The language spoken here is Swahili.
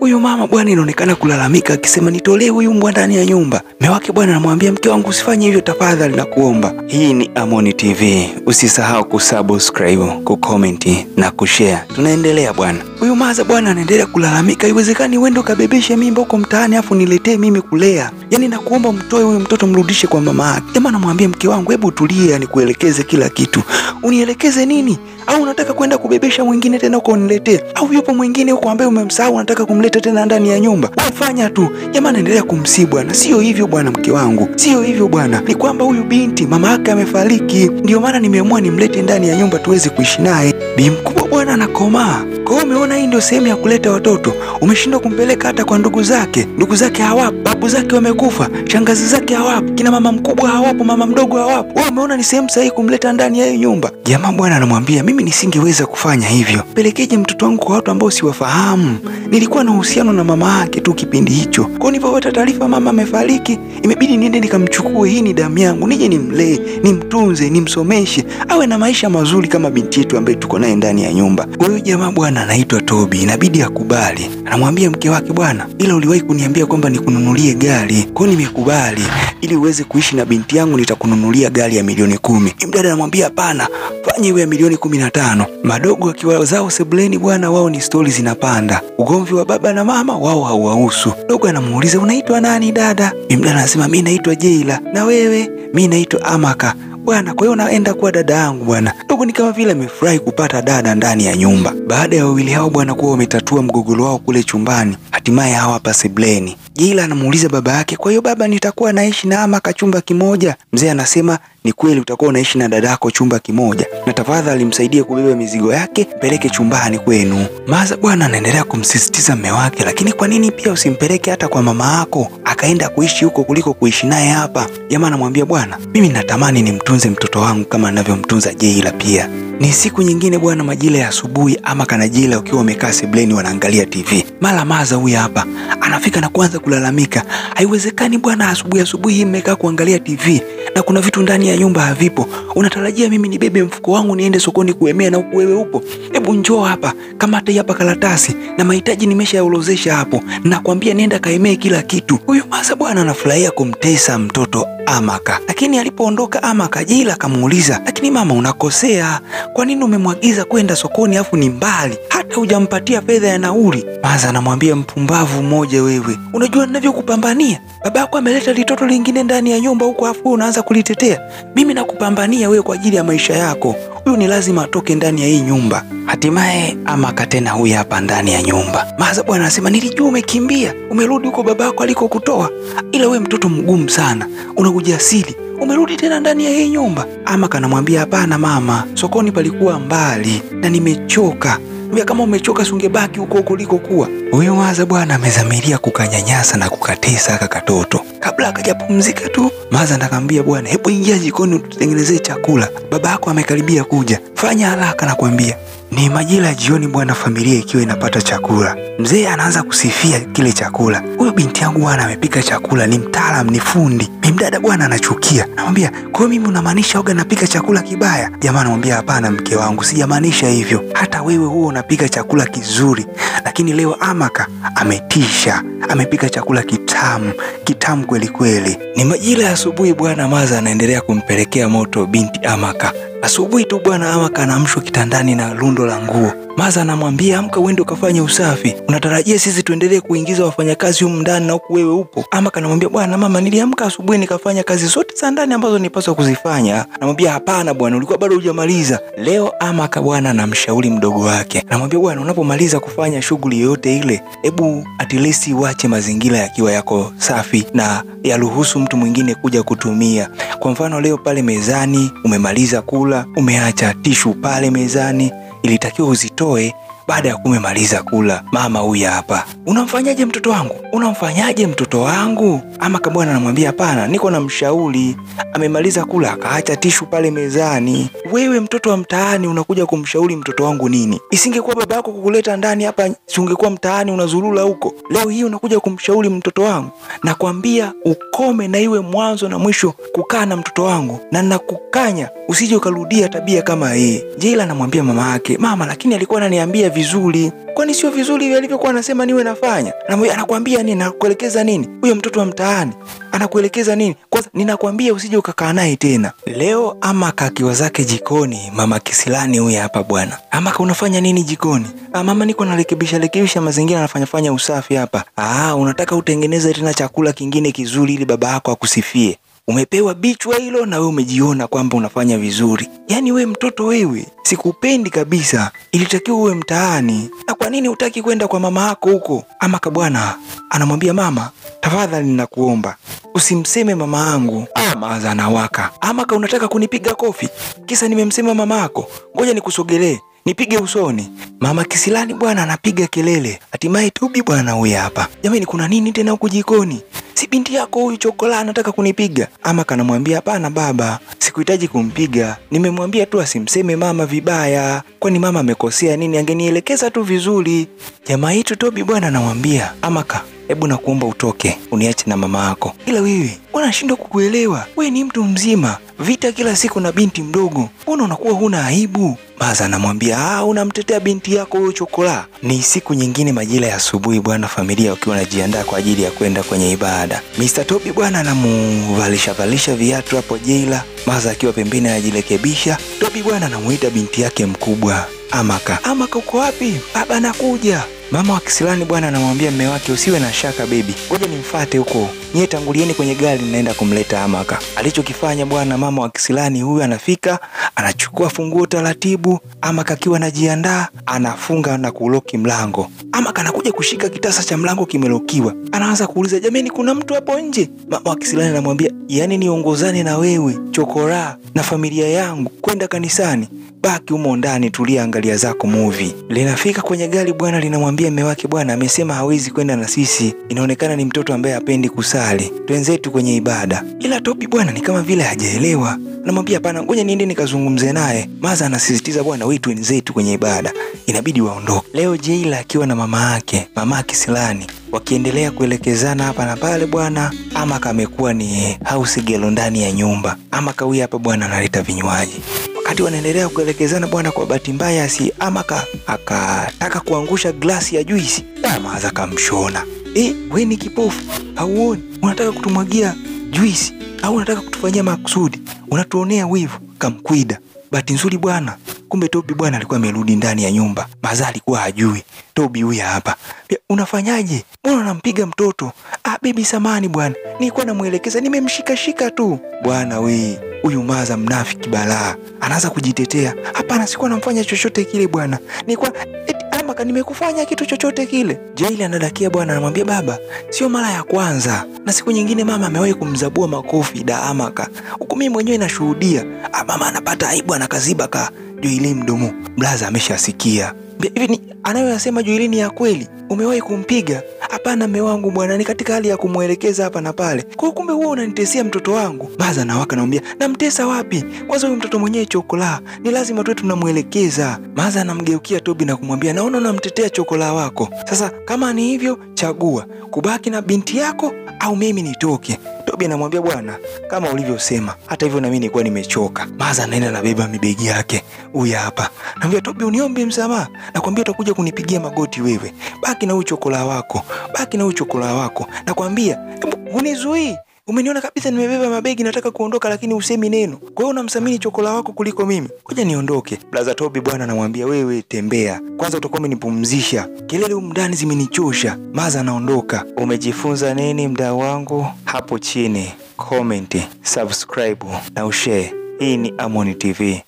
Huyu mama bwana inaonekana kulalamika akisema nitolee huyu mbwa ndani ya nyumba. Mume wake bwana anamwambia mke wangu usifanye hivyo tafadhali nakuomba. Hii ni Amoni TV. Usisahau kusubscribe, kucomment na kushare. Tunaendelea bwana. Huyu maza bwana anaendelea kulalamika, haiwezekani uende ukabebeshe mimba huko mtaani afu niletee mimi kulea. Yaani nakuomba mtoe huyu mtoto mrudishe kwa mama yake. Jamaa anamwambia mke wangu hebu tulie nikuelekeze kila kitu. Unielekeze nini? Au unataka kwenda kubebesha mwingine tena uko uniletee? Au yupo mwingine huko ambaye umemsahau unataka kumleta tena ndani ya nyumba? Fanya tu. Jamaa anaendelea kumsihi bwana. Sio hivyo bwana mke wangu. Sio hivyo bwana. Ni kwamba huyu binti mama yake amefariki. Ndio maana nimeamua nimlete ndani ya nyumba tuweze kuishi naye. Bi mkubwa bwana anakomaa. Kwa hiyo umeona hii ndio sehemu ya kuleta watoto. Umeshindwa kumpeleka hata kwa ndugu zake. Ndugu zake hawapo, babu zake wamekufa, shangazi zake hawapo, kina mama mkubwa hawapo, mama mdogo hawapo. Wewe umeona ni sehemu sahihi kumleta ndani ya nyumba. Jamaa bwana anamwambia mimi nisingeweza kufanya hivyo. Pelekeje mtoto wangu kwa watu ambao siwafahamu? Nilikuwa na uhusiano na mama yake tu kipindi hicho. Kwa hiyo nilipopata taarifa mama amefariki, imebidi niende nikamchukue. Hii ni damu yangu. Nije nimlee, nimtunze, nimsomeshe, awe na maisha mazuri kama binti yetu ambaye tuko naye ndani ya nyumba. Kwa hiyo jamaa bwana anaitwa Tobi, inabidi akubali. Anamwambia mke wake bwana, ila uliwahi kuniambia kwamba nikununulie gari. Kwa hiyo nimekubali. Ili uweze kuishi na binti yangu nitakununulia gari ya milioni 10. Mdada anamwambia hapana, fanye iwe ya milioni 15. Madogo akiwa zao sebuleni bwana, wao ni stori zinapanda. Ugomvi wa baba na mama wao hauwahusu. Dogo anamuuliza unaitwa nani dada? Mdada anasema mimi naitwa Jeila. Na wewe? Mimi naitwa Amaka. Bwana, kwa hiyo naenda kuwa dada yangu bwana. Dogo ni kama vile amefurahi kupata dada ndani ya nyumba. Baada ya wawili hao bwana kuwa wametatua mgogoro wao kule chumbani, hatimaye hawa hapa sebuleni. Jeila anamuuliza baba yake, kwa hiyo baba nitakuwa naishi na Amaka chumba kimoja? Mzee anasema ni kweli utakuwa unaishi na dadako chumba kimoja. Na tafadhali msaidie kubeba mizigo yake, mpeleke chumbani kwenu. Maza bwana anaendelea kumsisitiza mume wake, lakini kwa nini pia usimpeleke hata kwa mama yako akaenda kuishi huko kuliko kuishi naye hapa? Jamaa anamwambia bwana, mimi natamani nimtunze mtoto wangu kama anavyomtunza Jeila pia. Ni siku nyingine bwana, majira ya asubuhi. Amaka na Jeila wakiwa wamekaa sebuleni wanaangalia TV. Mara Maza huyu hapa anafika na kuanza kulalamika, haiwezekani bwana, asubuhi hii mmekaa kuangalia TV na kuna vitu ndani ya nyumba havipo. Unatarajia mimi nibebe mfuko wangu niende sokoni kuemea na huku wewe upo? Hebu njoo hapa, kama hata hapa karatasi na mahitaji nimeshayaorozesha hapo. Nakwambia nenda kaemee kila kitu. Huyu Maza bwana anafurahia kumtesa mtoto Amaka. Lakini alipoondoka Amaka, Jeila akamuuliza, lakini mama unakosea. Kwa nini umemwagiza kwenda sokoni afu ni mbali? Hata hujampatia fedha ya nauli. Maza anamwambia mpumbavu mmoja wewe. Unajua ninavyokupambania? Babako ameleta litoto lingine ndani ya nyumba huko afu unaanza kulitetea. Mimi nakupambania wewe kwa ajili ya maisha yako. Huyu ni lazima atoke ndani ya hii nyumba. Hatimaye Amaka tena huyu hapa ndani ya nyumba. Maza bwana anasema nilijua umekimbia. Umerudi huko babako alikokutoa. Ila wewe mtoto mgumu sana. Una ujasiri. Umerudi tena ndani ya hii nyumba. Amaka anamwambia hapana mama, sokoni palikuwa mbali na nimechoka. Mbona kama umechoka sungebaki huko kulikokuwa. Huyu Maza bwana amezamiria kukanyanyasa na kukatesa katoto. Kabla akajapumzika tu, Maza anakamwambia bwana, hebu ingia jikoni ututengenezee chakula. Baba yako amekaribia kuja. Fanya haraka nakwambia. Ni majira ya jioni bwana, familia ikiwa inapata chakula. Mzee anaanza kusifia kile chakula. Huyo binti yangu bwana amepika chakula, ni mtaalamu, ni fundi. Mdada bwana anachukia. Anamwambia, "Kwa mimi unamaanisha Oga napika chakula kibaya?" Jamaa anamwambia, "Hapana mke wangu, sijamaanisha hivyo. Hata wewe huo unapika chakula kizuri. Lakini leo Amaka ametisha. Amepika chakula kitamu kweli kweli." Ni majira ya asubuhi bwana, Maza anaendelea kumpelekea moto binti Amaka. Asubuhi tu bwana, Amaka anaamshwa kitandani na lundo la nguo. Maza anamwambia amka uende ukafanye usafi. Unatarajia sisi tuendelee kuingiza wafanyakazi humu ndani na huku wewe upo? Amaka anamwambia bwana mama, niliamka asubuhi nikafanya kazi zote za ndani ambazo nilipaswa kuzifanya. Anamwambia hapana bwana, ulikuwa bado hujamaliza. Leo Amaka bwana anamshauri mdogo wake. Anamwambia bwana, unapomaliza kufanya shughuli yoyote ile, hebu at least uache mazingira yakiwa yako safi na yaruhusu mtu mwingine kuja kutumia. Kwa mfano leo pale mezani umemaliza kula, umeacha tishu pale mezani, ilitakiwa uzitoe baada ya kumemaliza kula. Mama huyu hapa, unamfanyaje mtoto wangu? Unamfanyaje mtoto wangu? Amaka bwana anamwambia hapana, niko na mshauri. Amemaliza kula akaacha tishu pale mezani. Wewe mtoto wa mtaani unakuja kumshauri mtoto wangu nini? Isingekuwa baba yako kukuleta ndani hapa, ungekuwa mtaani unazurula huko. Leo hii unakuja kumshauri mtoto wangu? Nakwambia ukome na iwe mwanzo na mwisho kukaa na mtoto wangu, na nakukanya usije ukarudia tabia kama hii. Jeila anamwambia mama yake, mama lakini alikuwa ananiambia vizuri. Kwani sio vizuri hivi alivyokuwa anasema niwe nafanya? Anakuambia nini? Anakuelekeza nini? Huyo mtoto wa mtaani anakuelekeza nini? Kwanza ninakwambia usije ukakaa naye tena. Leo Amaka akiwa zake jikoni, mama Kisilani huyu hapa bwana. Amaka, unafanya nini jikoni? Mama, niko narekebisha mazingira, nafanya usafi hapa. Unataka utengeneze tena chakula kingine kizuri ili baba yako akusifie. Umepewa bichwa hilo na wewe umejiona kwamba unafanya vizuri. Yaani wewe mtoto wewe, sikupendi kabisa. Ilitakiwa uwe mtaani. Na kwa nini hutaki kwenda kwa mama yako huko? Amaka bwana anamwambia mama, tafadhali ninakuomba usimseme mama yangu. Maza anawaka. Amaka, unataka kunipiga kofi kisa nimemsema mama yako? Ngoja nikusogelee nipige usoni. Mama Kisilani bwana anapiga kelele. Hatimaye Tobi bwana huyu hapa. Jamani, kuna nini tena huko jikoni? Si binti yako huyu Chokola anataka kunipiga? Amaka anamwambia hapana baba, sikuhitaji kumpiga. Nimemwambia tu asimseme mama vibaya. Kwani mama amekosea nini? Angenielekeza tu vizuri. Jamaa yetu Tobi bwana anamwambia Amaka, hebu nakuomba utoke, uniache na mama yako. Ila wewe unashindwa kukuelewa. Wewe ni mtu mzima, vita kila siku na binti mdogo. Mbona unakuwa huna aibu? Maza anamwambia unamtetea binti yako huyo Chokola. Ni siku nyingine majira ya asubuhi bwana, familia wakiwa wanajiandaa kwa ajili ya kwenda kwenye ibada. Mr. Tobi bwana anamuvalisha viatu hapo Jaila. Maza akiwa pembeni anajirekebisha. Tobi bwana anamuita binti yake mkubwa Amaka. Amaka, uko wapi? Baba nakuja. Mama wa Kisilani bwana anamwambia mume wake, usiwe na shaka baby, ngoja nimfuate huko. Nyie tangulieni kwenye gari, ninaenda kumleta Amaka. Alichokifanya bwana, mama wa Kisilani huyu anafika, anachukua funguo taratibu. Amaka akiwa anajiandaa, anafunga na kuloki mlango. Amaka anakuja kushika kitasa cha mlango kimelokiwa. Anaanza kuuliza, jamani, kuna mtu hapo nje? Mama wa Kisilani anamwambia, yaani niongozane na wewe Chokola na familia yangu kwenda kanisani? Baki humo ndani, tulia, angalia zako movie. Linafika kwenye gari bwana, linamwambia mume wake, bwana amesema hawezi kwenda na sisi, inaonekana ni mtoto ambaye hapendi kusali, twenzetu kwenye ibada. Ila Tobi bwana ni kama vile hajaelewa. Anamwambia hapana, ngoja niende nikazungumze naye. Maza anasisitiza bwana, wewe twenzetu kwenye ibada. Inabidi waondoke. Leo Jaila akiwa na mama yake, mama Kisilani, wakiendelea kuelekezana hapa na pale bwana. Amaka amekuwa ni house girl ndani ya nyumba. Amaka huyu hapa bwana analeta vinywaji. Wakati wanaendelea kuelekezana bwana, kwa bahati mbaya Amaka akataka kuangusha glasi ya juisi. Maza akamshona. Wewe ni kipofu, hauoni? Unataka kutumwagia juisi au unataka kutufanyia makusudi? Unatuonea wivu? Kamkwida. Bahati nzuri bwana, kumbe Tobi bwana alikuwa amerudi ndani ya nyumba. Maza alikuwa hajui. Tobi huyu hapa. Unafanyaje? Mbona unampiga mtoto? Baby samani bwana, nilikuwa namuelekeza, nimemshika tu. Bwana we, huyu Maza mnafiki balaa. Anaanza kujitetea. Hapana, sikuwa namfanya chochote kile bwana. Nilikuwa Amaka, nimekufanya kitu chochote kile? Jaila anadakia bwana, anamwambia baba, sio mara ya kwanza. Na siku nyingine mama amewahi kumzabua makofi Amaka. Huko mimi mwenyewe nashuhudia. Mama anapata aibu, anakaziba Joili mdomo. Blaza ameshasikia. Hivi anayoyasema Joili ni ya kweli? Umewahi kumpiga? Hapana mume wangu bwana, ni katika hali ya kumuelekeza hapa na pale. Kwa kumbe wewe unanitesia mtoto wangu. Maza na waka anamwambia, namtesa wapi? Kwanza huyu mtoto mwenyewe Chokola, ni lazima tuwe tunamuelekeza. Maza anamgeukia Tobi na kumwambia, naona unamtetea Chokola wako. Sasa kama ni hivyo, chagua kubaki na binti yako au mimi nitoke. Tobi anamwambia, bwana kama ulivyosema, hata hivyo na mimi nilikuwa nimechoka. Maza anaenda na beba mibegi yake. Huyu hapa. Anamwambia Tobi, uniombe msamaha. Nakwambia utakuja kunipigia magoti wewe. Baki na huyo Chokola wako. Baki na huyo Chokola wako. Nakwambia, unizuii. Umeniona kabisa nimebeba mabegi nataka kuondoka, lakini usemi neno. Kwa hiyo unamsamini Chokola wako kuliko mimi. Ngoja niondoke. Blaza Tobi bwana anamwambia, wewe tembea. Kwanza utakuwa umenipumzisha. Kelele huko ndani zimenichosha. Maza anaondoka. Umejifunza nini mdau wangu? Hapo chini comment, subscribe na ushare. Hii ni Amoni TV.